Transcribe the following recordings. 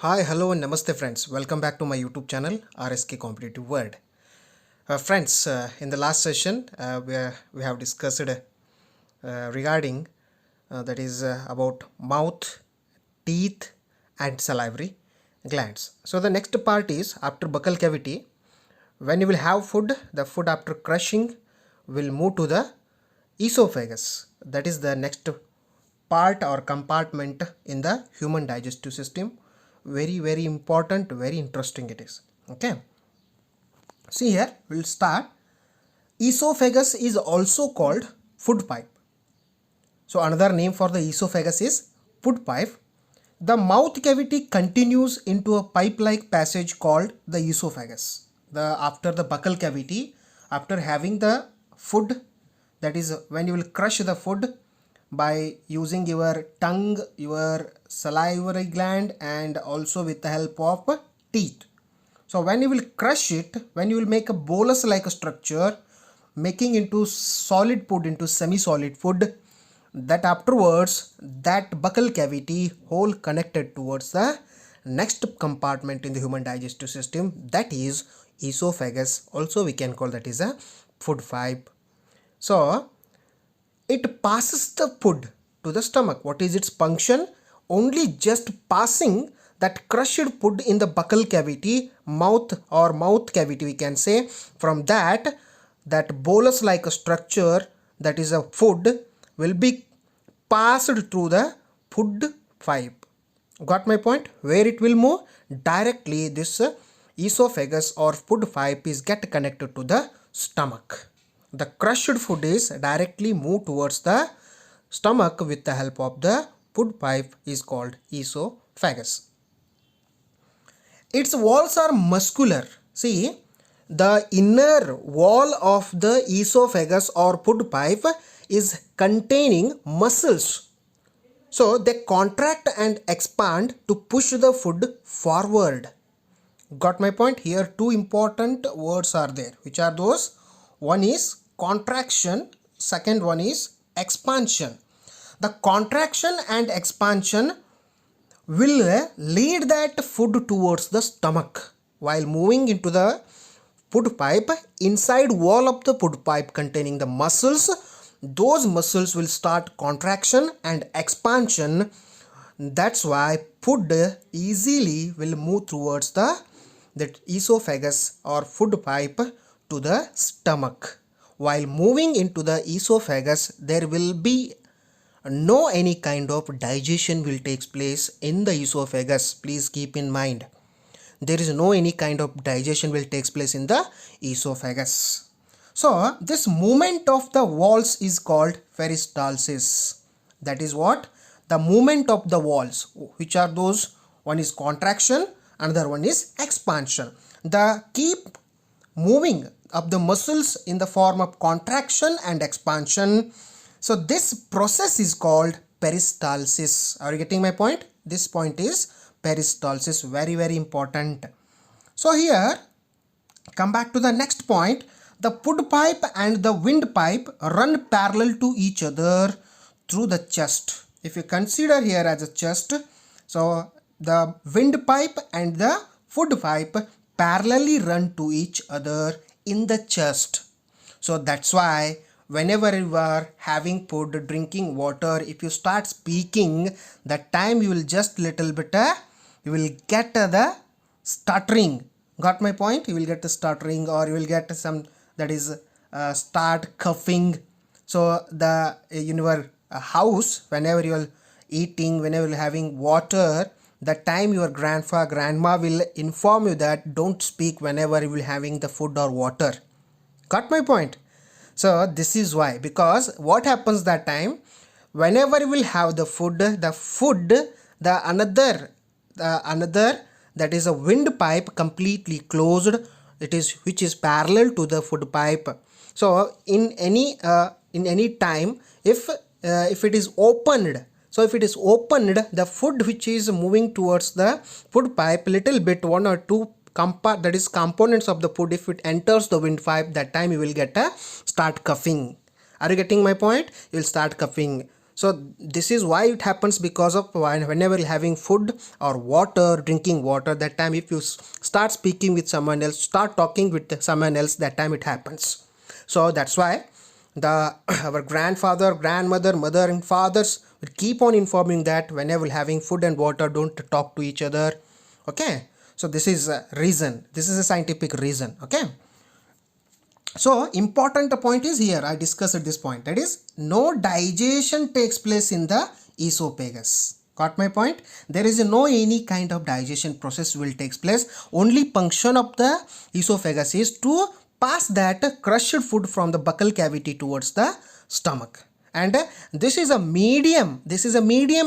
Hi, hello, and namaste, friends. Welcome back to my YouTube channel, RSK Competitive World. Friends, in the last session, we have discussed regarding that is about mouth, teeth, and salivary glands. So, the next part is after buccal cavity. When you will have food, the food after crushing will move to the esophagus. That is the next part or compartment in the human digestive system. Very important, very interesting it is. Okay, see here we'll start. Esophagus is also called food pipe. So another name for the esophagus is food pipe. The mouth cavity continues into a pipe like passage called the esophagus. After the buccal cavity, after having the food, that is when you will crush the food by using your tongue, your salivary gland, and also with the help of teeth. So when you will crush it, when you will make a bolus like a structure, making into solid food into semi-solid food, that afterwards that buccal cavity hole connected towards the next compartment in the human digestive system, that is esophagus. Also we can call that is a food pipe. So it passes the food to the stomach. What is its function? Only just passing that crushed food in the buccal cavity, mouth or mouth cavity we can say. From that bolus like a structure, that is a food, will be passed through the food pipe. Got my point? Where it will move? Directly this esophagus or food pipe is get connected to the stomach. The crushed food is directly moved towards the stomach with the help of the food pipe is called esophagus. Its walls are muscular. See, the inner wall of the esophagus or food pipe is containing muscles. So they contract and expand to push the food forward. Got my point? Here two important words are there. Which are those? One is contraction, second one is expansion. The contraction and expansion will lead that food towards the stomach. While moving into the food pipe, inside wall of the food pipe containing the muscles, those muscles will start contraction and expansion. That's why food easily will move towards that esophagus or food pipe to the stomach. While moving into the esophagus, there will be no any kind of digestion will takes place in the esophagus. Please keep in mind, there is no any kind of digestion will takes place in the esophagus. So this movement of the walls is called peristalsis. That is what? The movement of the walls. Which are those? One is contraction, another one is expansion. The keep moving of the muscles in the form of contraction and expansion. So this process is called peristalsis. Are you getting my point? This point is peristalsis. Very important. So here, come back to the next point. The food pipe and the windpipe run parallel to each other through the chest. If you consider here as a chest, so the windpipe and the food pipe parallelly run to each other in the chest. So that's why whenever you are having food, drinking water, if you start speaking, that time you will just little bit you will get the stuttering. Got my point? You will get the stuttering, or you will get some, that is start coughing. So the in your house, whenever you are eating, whenever you are having water, the time your grandma will inform you that don't speak whenever you will having the food or water. Got my point? So this is why, because what happens that time, whenever you will have the food, the another, that is a windpipe completely closed, it is which is parallel to the food pipe. So in any time, if it is opened, so if it is opened, the food which is moving towards the food pipe, little bit one or two that is components of the food, if it enters the windpipe, that time you will get a start coughing. Are you getting my point? You will start coughing. So this is why it happens, because of whenever having food or water, drinking water, that time if you start speaking with someone else, start talking with someone else, that time it happens. So that's why our grandfather, grandmother, mother and fathers will keep on informing that whenever having food and water, don't talk to each other. Okay, so this is a reason, this is a scientific reason. Okay, so important point is here, I discussed this point, that is no digestion takes place in the esophagus. Got my point? There is no any kind of digestion process will takes place. Only function of the esophagus is to pass that crushed food from the buccal cavity towards the stomach. And this is a medium,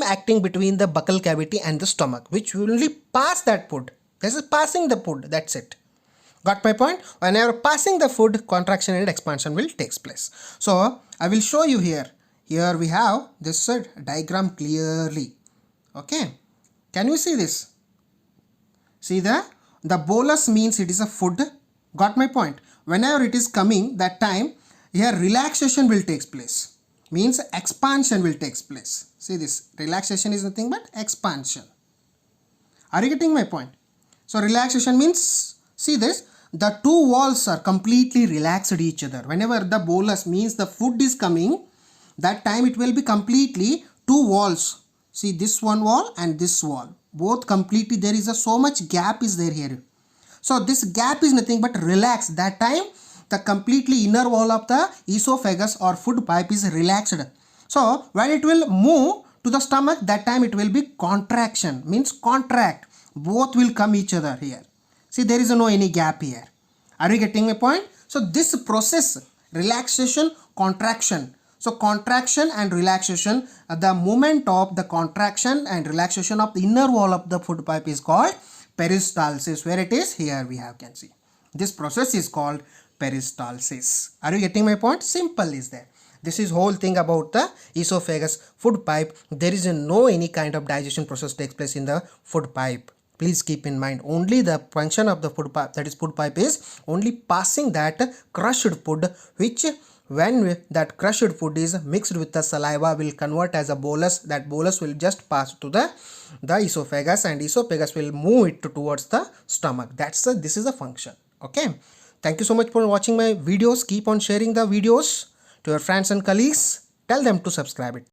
acting between the buccal cavity and the stomach, which will only pass that food. This is passing the food, that's it. Got my point? Whenever passing the food, contraction and expansion will takes place. So I will show you here. Here we have this diagram clearly. Okay, can you see this? See the bolus means it is a food. Got my point? Whenever it is coming, that time here relaxation will takes place. Means expansion will takes place. See this, relaxation is nothing but expansion. Are you getting my point? So relaxation means, see this, the two walls are completely relaxed each other. Whenever the bolus means the food is coming, that time it will be completely two walls. See this one wall and this wall, both completely, there is a so much gap is there here. So this gap is nothing but relaxed. That time the completely inner wall of the esophagus or food pipe is relaxed. So when it will move to the stomach, that time it will be contraction, means contract. Both will come each other here. See, there is no any gap here. Are you getting my point? So this process, relaxation, contraction. So contraction and relaxation, the movement of the contraction and relaxation of the inner wall of the food pipe is called peristalsis. Where it is? Here we have, can see. This process is called peristalsis. Are you getting my point? Simple is there. This is whole thing about the esophagus, food pipe. There is no any kind of digestion process takes place in the food pipe. Please keep in mind, only the function of the food pipe, that is food pipe, is only passing that crushed food, which when that crushed food is mixed with the saliva will convert as a bolus. That bolus will just pass to the esophagus, and esophagus will move it towards the stomach. This is a function. Okay, thank you so much for watching my videos. Keep on sharing the videos to your friends and colleagues. Tell them to subscribe it.